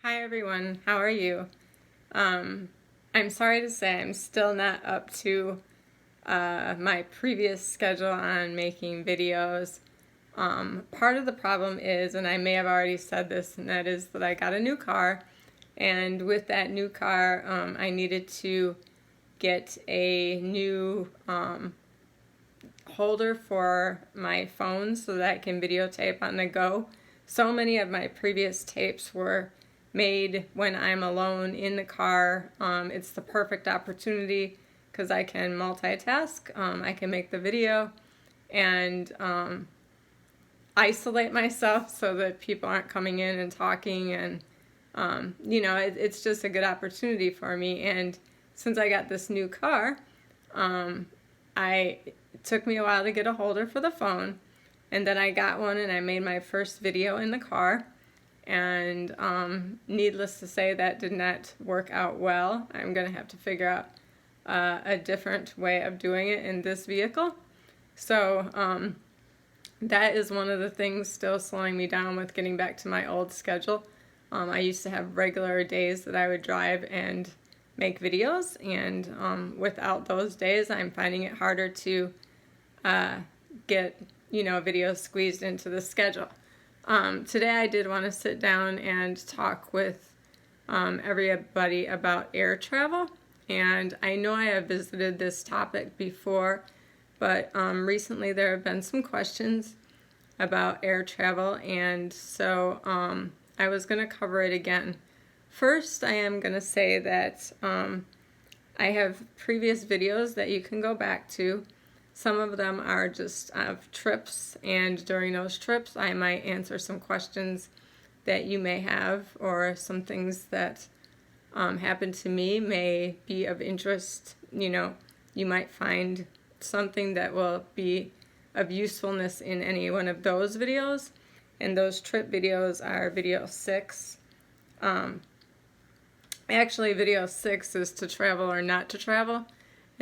Hi everyone, how are you? I'm sorry to say I'm still not up to my previous schedule on making videos. Part of the problem is, and I may have already said this, and that is that I got a new car, and with that new car I needed to get a new holder for my phone so that I can videotape on the go. So many of my previous tapes were made when I'm alone in the car. It's the perfect opportunity because I can multitask. I can make the video and isolate myself so that people aren't coming in and talking, and it's just a good opportunity for me. And since I got this new car, it took me a while to get a holder for the phone, and then I got one and I made my first video in the car, and needless to say that did not work out well. I'm gonna have to figure out a different way of doing it in this vehicle. So that is one of the things still slowing me down with getting back to my old schedule. I used to have regular days that I would drive and make videos, and without those days I'm finding it harder to get videos squeezed into the schedule. Today I did want to sit down and talk with everybody about air travel, and I know I have visited this topic before, but recently there have been some questions about air travel, and so I was going to cover it again. First, I am going to say that I have previous videos that you can go back to. Some of them are just of trips, and during those trips I might answer some questions that you may have, or some things that happened to me may be of interest. You might find something that will be of usefulness in any one of those videos, and those trip videos are video 6. Actually, video 6 is to travel or not to travel,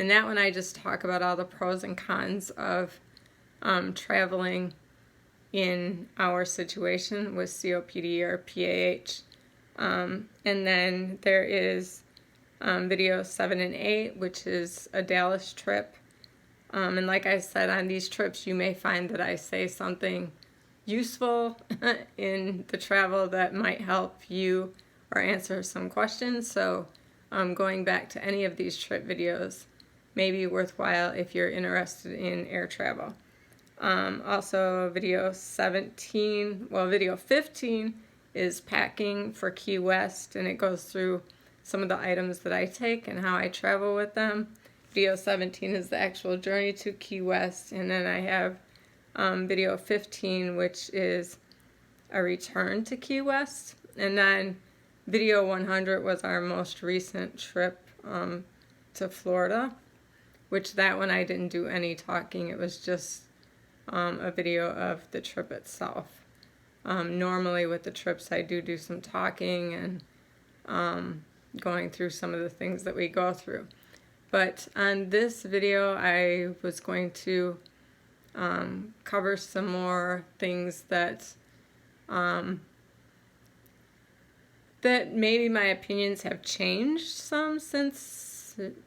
and that one I just talk about all the pros and cons of traveling in our situation with COPD or PAH. And then there is video 7 and 8, which is a Dallas trip. And like I said, on these trips you may find that I say something useful in the travel that might help you or answer some questions. So going back to any of these trip videos may be worthwhile if you're interested in air travel. Also video 15 is packing for Key West, and it goes through some of the items that I take and how I travel with them. Video 17 is the actual journey to Key West, and then I have video 15, which is a return to Key West, and then video 100 was our most recent trip to Florida, which that one I didn't do any talking. It was just a video of the trip itself. Normally with the trips I do some talking and going through some of the things that we go through. But on this video I was going to cover some more things that maybe my opinions have changed some since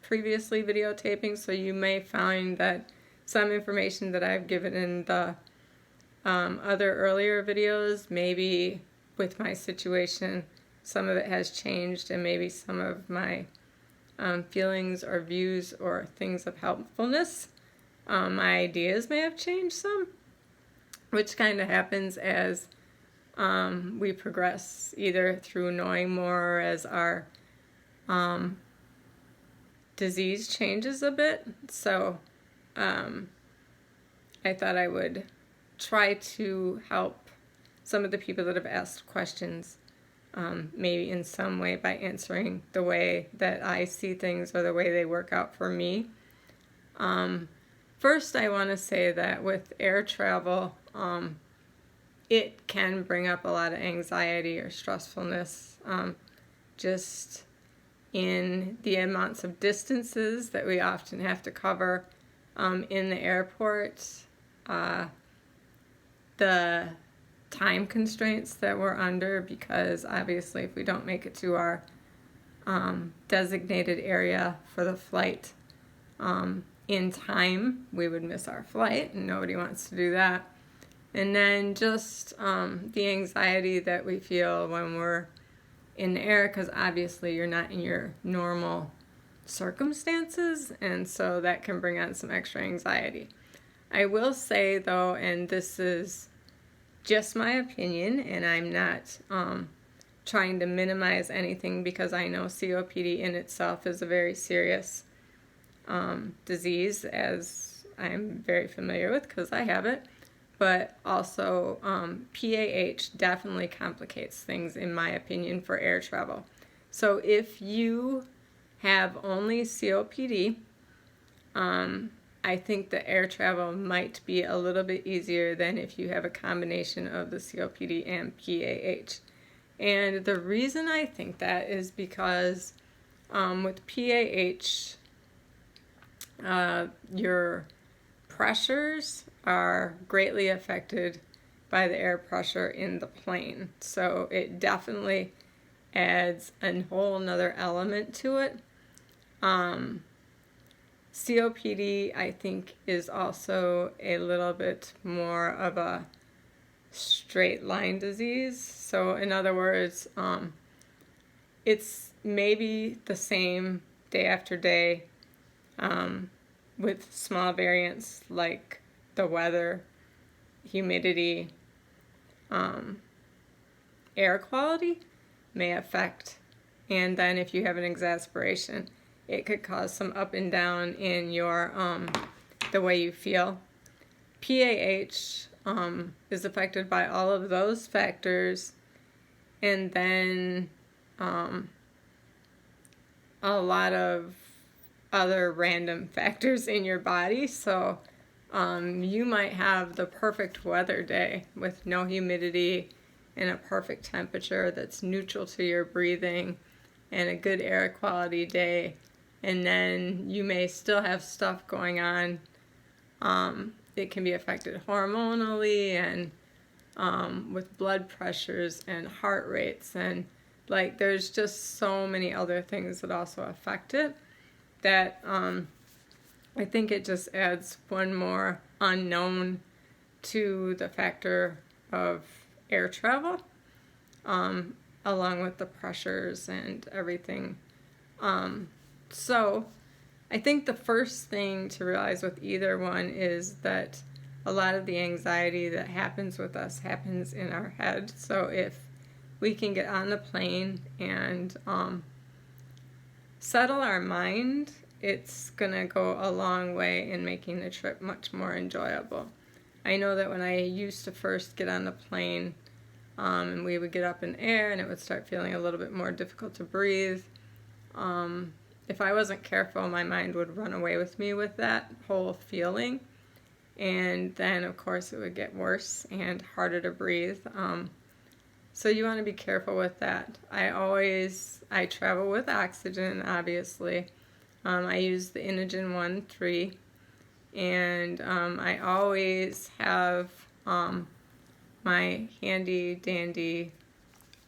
previously videotaping, so you may find that some information that I've given in the other earlier videos, maybe with my situation some of it has changed, and maybe some of my feelings or views or things of helpfulness, my ideas may have changed some, which kind of happens as we progress, either through knowing more or as our disease changes a bit. So I thought I would try to help some of the people that have asked questions, maybe in some way, by answering the way that I see things or the way they work out for me. First, I want to say that with air travel, it can bring up a lot of anxiety or stressfulness, just in the amounts of distances that we often have to cover in the airport. The time constraints that we're under, because obviously if we don't make it to our designated area for the flight in time, we would miss our flight, and nobody wants to do that. And then just the anxiety that we feel when we're in the air, because obviously you're not in your normal circumstances, and so that can bring on some extra anxiety. I will say though, and this is just my opinion, and I'm not trying to minimize anything, because I know COPD in itself is a very serious disease, as I'm very familiar with because I have it. But also PAH definitely complicates things, in my opinion, for air travel. So if you have only COPD, I think the air travel might be a little bit easier than if you have a combination of the COPD and PAH. And the reason I think that is because with PAH, your pressures are greatly affected by the air pressure in the plane. So it definitely adds a whole nother element to it. COPD, I think, is also a little bit more of a straight line disease. So in other words, it's maybe the same day after day, with small variants like the weather, humidity, air quality may affect. And then if you have an exacerbation, it could cause some up and down in your the way you feel. PAH is affected by all of those factors, and then a lot of other random factors in your body. So you might have the perfect weather day with no humidity and a perfect temperature that's neutral to your breathing and a good air quality day, and then you may still have stuff going on. It can be affected hormonally and with blood pressures and heart rates, and like there's just so many other things that also affect it, that I think it just adds one more unknown to the factor of air travel, along with the pressures and everything. So I think the first thing to realize with either one is that a lot of the anxiety that happens with us happens in our head. So if we can get on the plane and settle our mind, it's going to go a long way in making the trip much more enjoyable. I know that when I used to first get on the plane, and we would get up in air and it would start feeling a little bit more difficult to breathe, if I wasn't careful, my mind would run away with me with that whole feeling. And then, of course, it would get worse and harder to breathe. So you want to be careful with that. I travel with oxygen, obviously. I use the Inogen 1-3. And I always have my handy dandy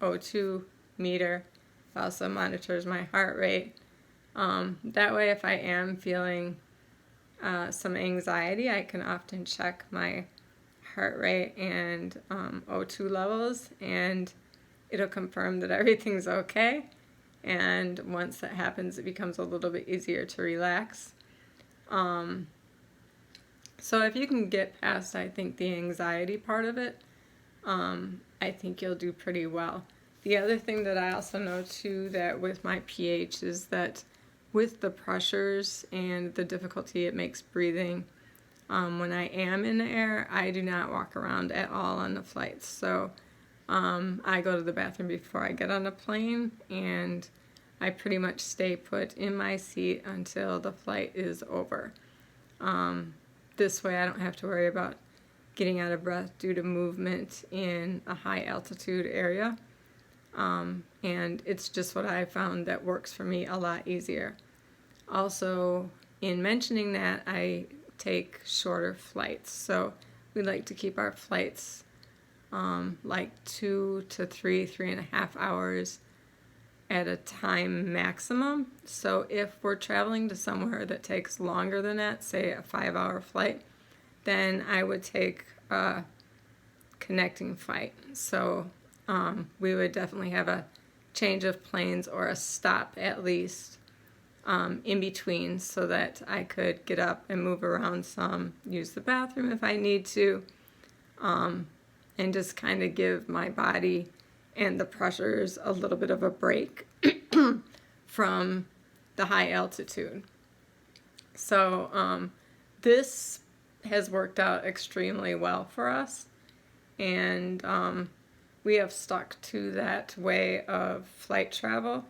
O2 meter. It also monitors my heart rate. That way, if I am feeling some anxiety, I can often check my heart rate and O2 levels, and it'll confirm that everything's okay. And once that happens, it becomes a little bit easier to relax. So if you can get past, I think, the anxiety part of it, I think you'll do pretty well. The other thing that I also know too, that with my pH, is that with the pressures and the difficulty it makes breathing, when I am in the air, I do not walk around at all on the flights. So I go to the bathroom before I get on a plane, and I pretty much stay put in my seat until the flight is over. This way I don't have to worry about getting out of breath due to movement in a high altitude area. And it's just what I found that works for me a lot easier. Also, in mentioning that, I take shorter flights. So we like to keep our flights like 2 to 3.5 hours at a time maximum. So if we're traveling to somewhere that takes longer than that, say a 5-hour flight, then I would take a connecting flight. So we would definitely have a change of planes or a stop at least in between, so that I could get up and move around some, use the bathroom if I need to, and just kind of give my body and the pressures a little bit of a break from the high altitude. So this has worked out extremely well for us, and we have stuck to that way of flight travel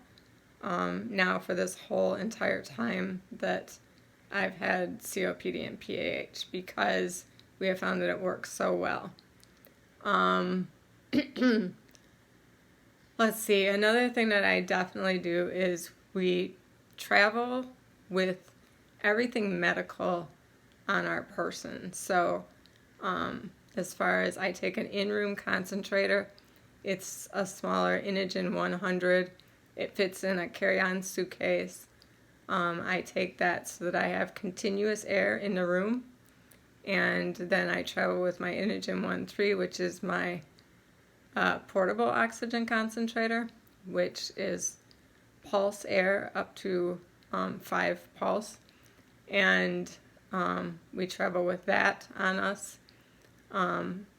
now for this whole entire time that I've had COPD and PAH, because we have found that it works so well. Let's see, another thing that I definitely do is we travel with everything medical on our person. So as far as I take an in-room concentrator, it's a smaller Inogen 100. It fits in a carry-on suitcase. I take that so that I have continuous air in the room. And then I travel with my Inogen 13, which is my portable oxygen concentrator, which is pulse air up to 5 pulse. And we travel with that on us.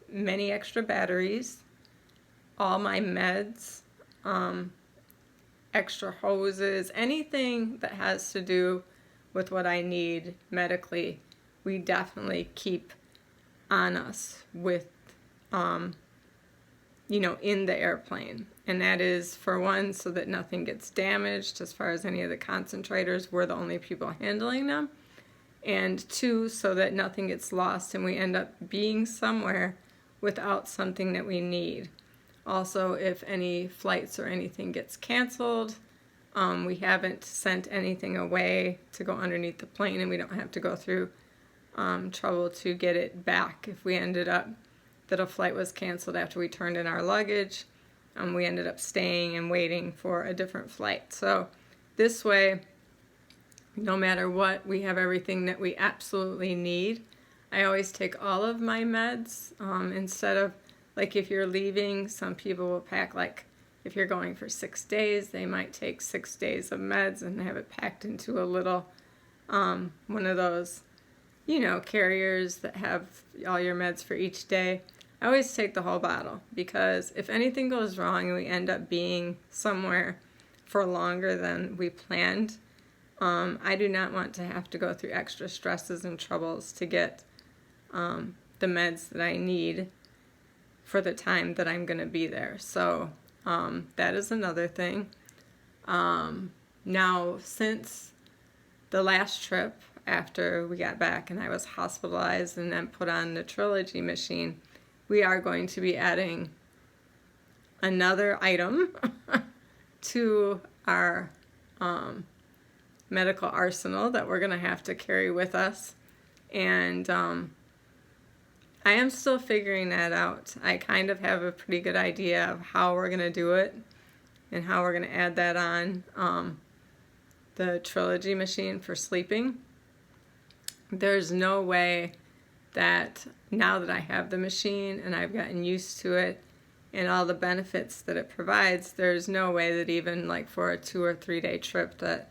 Many extra batteries, all my meds, extra hoses, anything that has to do with what I need medically, we definitely keep on us with, in the airplane. And that is, for one, so that nothing gets damaged as far as any of the concentrators. We're the only people handling them. And 2, so that nothing gets lost and we end up being somewhere without something that we need. Also, if any flights or anything gets canceled, we haven't sent anything away to go underneath the plane, and we don't have to go through trouble to get it back. If we ended up that a flight was canceled after we turned in our luggage, we ended up staying and waiting for a different flight. So this way, no matter what, we have everything that we absolutely need. I always take all of my meds instead of, like, if you're leaving, some people will pack, like, if you're going for 6 days, they might take 6 days of meds and have it packed into a little, one of those, carriers that have all your meds for each day. I always take the whole bottle, because if anything goes wrong and we end up being somewhere for longer than we planned, I do not want to have to go through extra stresses and troubles to get the meds that I need for the time that I'm going to be there. So that is another thing. Now, since the last trip, after we got back and I was hospitalized and then put on the Trilogy machine, we are going to be adding another item to our medical arsenal that we're going to have to carry with us. And I am still figuring that out. I kind of have a pretty good idea of how we're going to do it and how we're going to add that on the Trilogy machine for sleeping. There's no way that now that I have the machine and I've gotten used to it and all the benefits that it provides, there's no way that even like for a 2 or 3 day trip that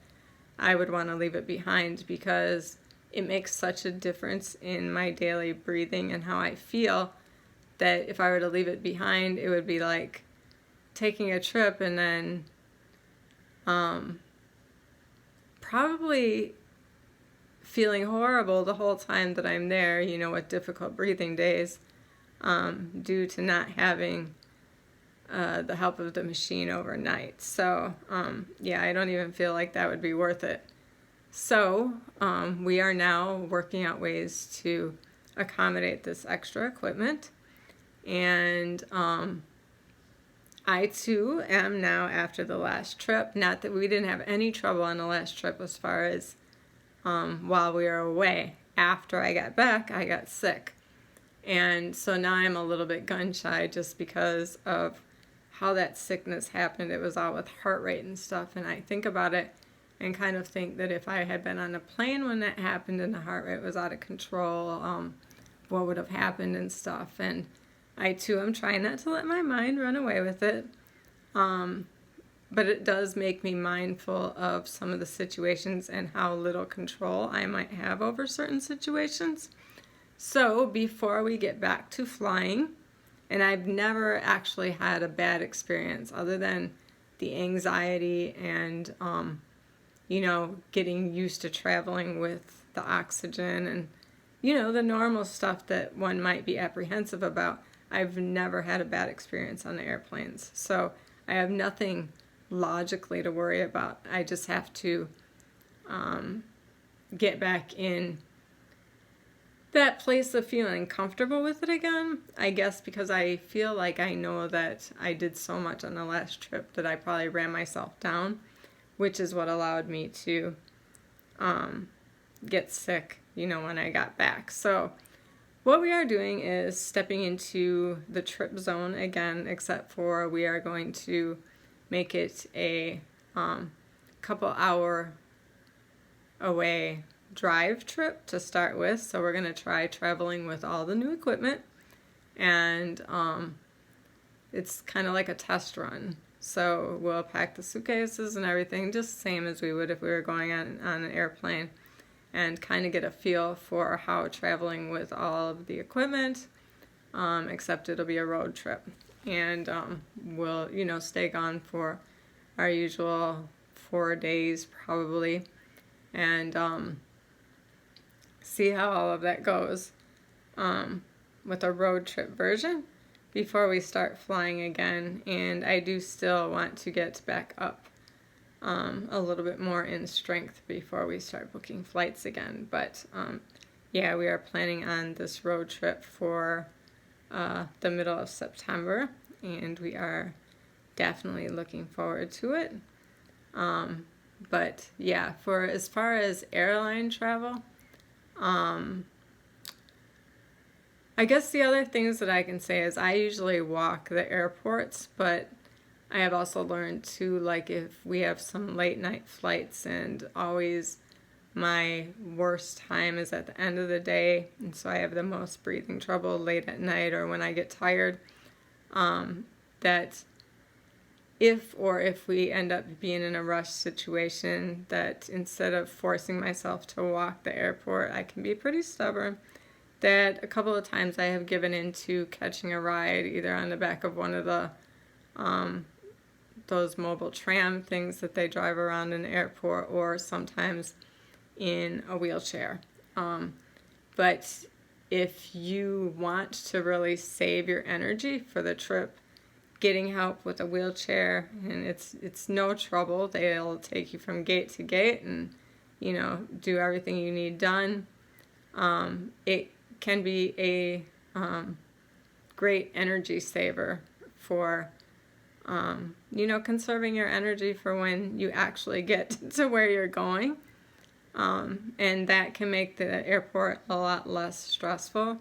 I would want to leave it behind, because it makes such a difference in my daily breathing and how I feel, that if I were to leave it behind, it would be like taking a trip and then probably feeling horrible the whole time that I'm there, with difficult breathing days, due to not having the help of the machine overnight. So, I don't even feel like that would be worth it. So, we are now working out ways to accommodate this extra equipment. And I, too, am now, after the last trip, not that we didn't have any trouble on the last trip as far as while we were away. After I got back, I got sick. And so now I'm a little bit gun shy just because of how that sickness happened. It was all with heart rate and stuff. And I think about it and kind of think that if I had been on a plane when that happened and the heart rate was out of control, what would have happened and stuff. And I too am trying not to let my mind run away with it. But it does make me mindful of some of the situations and how little control I might have over certain situations. So before we get back to flying, and I've never actually had a bad experience other than the anxiety and, getting used to traveling with the oxygen and, the normal stuff that one might be apprehensive about. I've never had a bad experience on the airplanes. So I have nothing logically to worry about. I just have to get back in that place of feeling comfortable with it again. I guess because I feel like I know that I did so much on the last trip that I probably ran myself down, which is what allowed me to get sick, when I got back. So what we are doing is stepping into the trip zone again, except for we are going to make it a couple hour away drive trip to start with. So we're going to try traveling with all the new equipment, and it's kind of like a test run. So we'll pack the suitcases and everything just the same as we would if we were going on an airplane, and kind of get a feel for how traveling with all of the equipment, except it'll be a road trip. And we'll, stay gone for our usual 4 days probably, and see how all of that goes with a road trip version before we start flying again. And I do still want to get back up a little bit more in strength before we start booking flights again. But yeah, we are planning on this road trip for the middle of September, and we are definitely looking forward to it. But yeah, for as far as airline travel, I guess the other things that I can say is I usually walk the airports, but I have also learned to, like, if we have some late night flights, and always my worst time is at the end of the day, and so I have the most breathing trouble late at night or when I get tired, that if we end up being in a rush situation, that instead of forcing myself to walk the airport, I can be pretty stubborn. That a couple of times I have given in to catching a ride either on the back of one of the those mobile tram things that they drive around in the airport, or sometimes in a wheelchair. But if you want to really save your energy for the trip, getting help with a wheelchair, and it's no trouble. They'll take you from gate to gate and do everything you need done. It can be a great energy saver for conserving your energy for when you actually get to where you're going, and that can make the airport a lot less stressful.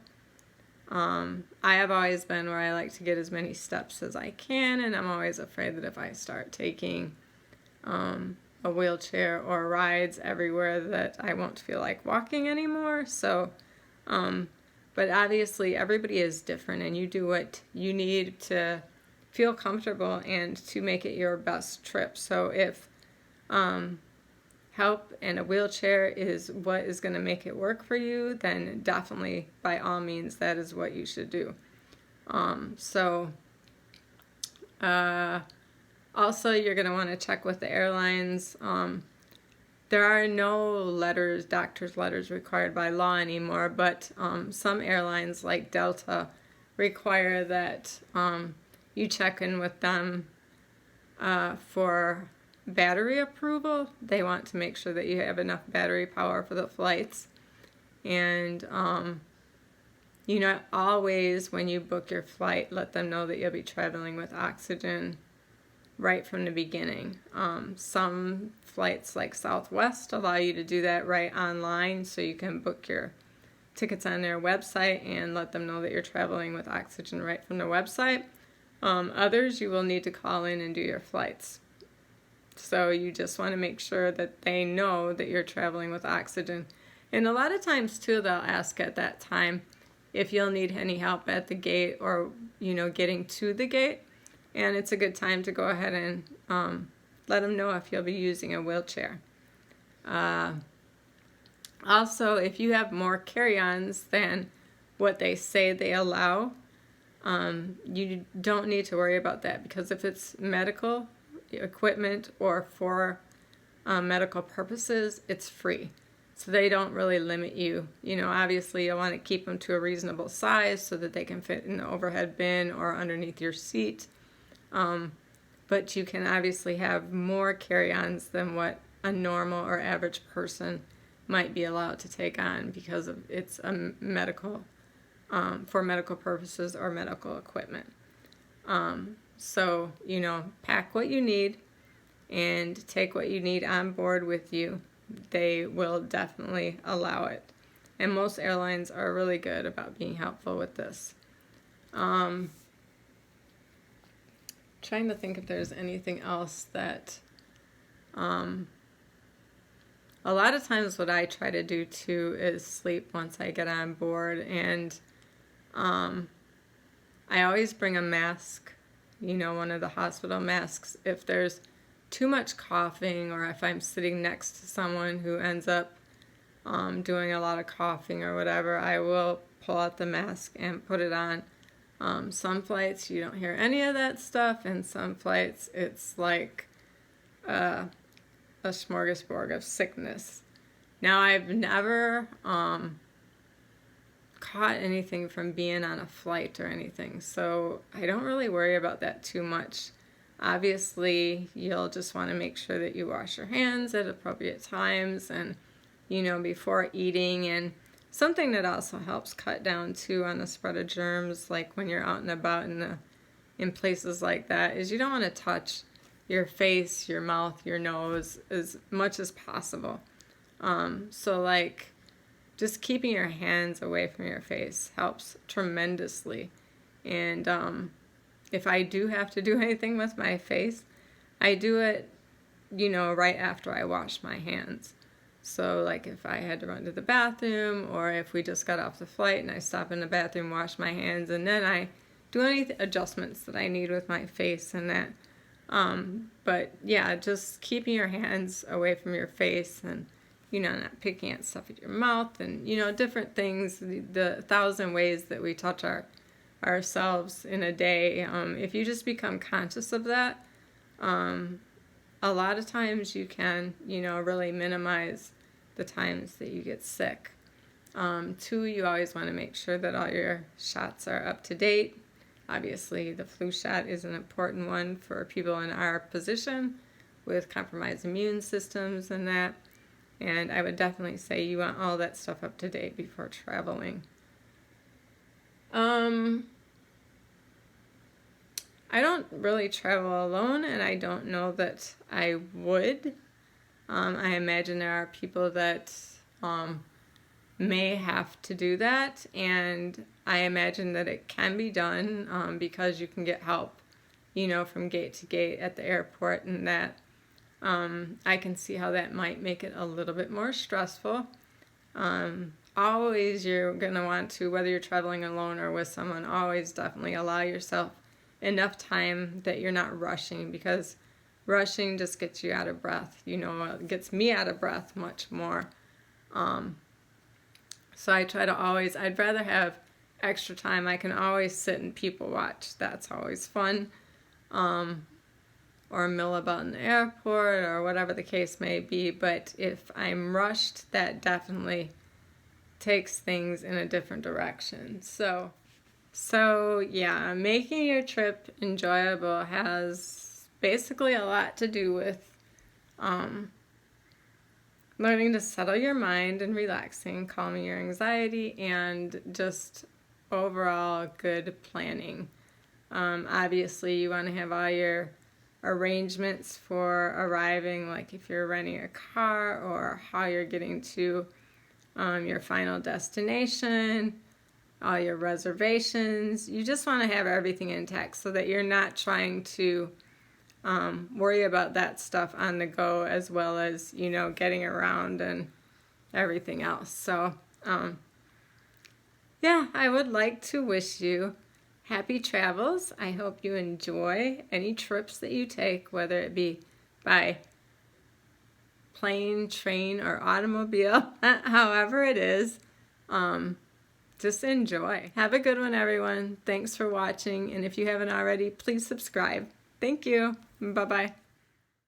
I have always been where I like to get as many steps as I can, and I'm always afraid that if I start taking a wheelchair or rides everywhere, that I won't feel like walking anymore. So, but obviously everybody is different, and you do what you need to feel comfortable and to make it your best trip. So if help and a wheelchair is what is going to make it work for you, then definitely, by all means, that is what you should do. Also, you're going to want to check with the airlines. There are no doctor's letters required by law anymore, but some airlines like Delta require that you check in with them for battery approval. They want to make sure that you have enough battery power for the flights. And always when you book your flight, let them know that you'll be traveling with oxygen right from the beginning. Some flights like Southwest allow you to do that right online, so you can book your tickets on their website and let them know that you're traveling with oxygen right from the website. Others, you will need to call in and do your flights. So you just want to make sure that they know that you're traveling with oxygen. And a lot of times too, they'll ask at that time if you'll need any help at the gate or, getting to the gate. And it's a good time to go ahead and let them know if you'll be using a wheelchair. Also, if you have more carry-ons than what they say they allow, you don't need to worry about that, because if it's medical equipment or for medical purposes, it's free. So they don't really limit you. Obviously you'll want to keep them to a reasonable size so that they can fit in the overhead bin or underneath your seat. But you can obviously have more carry-ons than what a normal or average person might be allowed to take on, because of it's a medical, for medical purposes or medical equipment. So, pack what you need and take what you need on board with you. They will definitely allow it. And most airlines are really good about being helpful with this. Trying to think if there's anything else that, a lot of times what I try to do too is sleep once I get on board, and I always bring a mask, one of the hospital masks. If there's too much coughing, or if I'm sitting next to someone who ends up doing a lot of coughing or whatever, I will pull out the mask and put it on. Some flights you don't hear any of that stuff, and some flights it's like a smorgasbord of sickness. Now, I've never caught anything from being on a flight or anything, so I don't really worry about that too much. Obviously, you'll just want to make sure that you wash your hands at appropriate times and, before eating. And something that also helps cut down too on the spread of germs, like when you're out and about in places like that, is you don't want to touch your face, your mouth, your nose as much as possible. So like just keeping your hands away from your face helps tremendously. And if I do have to do anything with my face, I do it, right after I wash my hands. So like if I had to run to the bathroom, or if we just got off the flight and I stop in the bathroom, wash my hands, and then I do any adjustments that I need with my face and that. But yeah, just keeping your hands away from your face and, not picking at stuff with your mouth and, different things, the 1,000 ways that we touch ourselves in a day. If you just become conscious of that, a lot of times you can, really minimize the times that you get sick. 2, you always want to make sure that all your shots are up to date. Obviously, the flu shot is an important one for people in our position with compromised immune systems and that. And I would definitely say you want all that stuff up to date before traveling. I don't really travel alone, and I don't know that I would. I imagine there are people that may have to do that, and I imagine that it can be done because you can get help, from gate to gate at the airport, and that I can see how that might make it a little bit more stressful. Always you're going to want to, whether you're traveling alone or with someone, always definitely allow yourself enough time that you're not rushing, because rushing just gets you out of breath. It gets me out of breath much more. So I try to always, I'd rather have extra time. I can always sit and people watch. That's always fun. Or mill about in the airport or whatever the case may be. But if I'm rushed, that definitely takes things in a different direction. So yeah, making your trip enjoyable has basically a lot to do with learning to settle your mind and relaxing, calming your anxiety, and just overall good planning. Obviously, you want to have all your arrangements for arriving, like if you're renting a car or how you're getting to your final destination, all your reservations. You just want to have everything intact so that you're not trying to worry about that stuff on the go, as well as, you know, getting around and everything else. So, yeah, I would like to wish you happy travels. I hope you enjoy any trips that you take, whether it be by plane, train, or automobile, however it is. Just enjoy. Have a good one, everyone. Thanks for watching. And if you haven't already, please subscribe. Thank you. Bye-bye.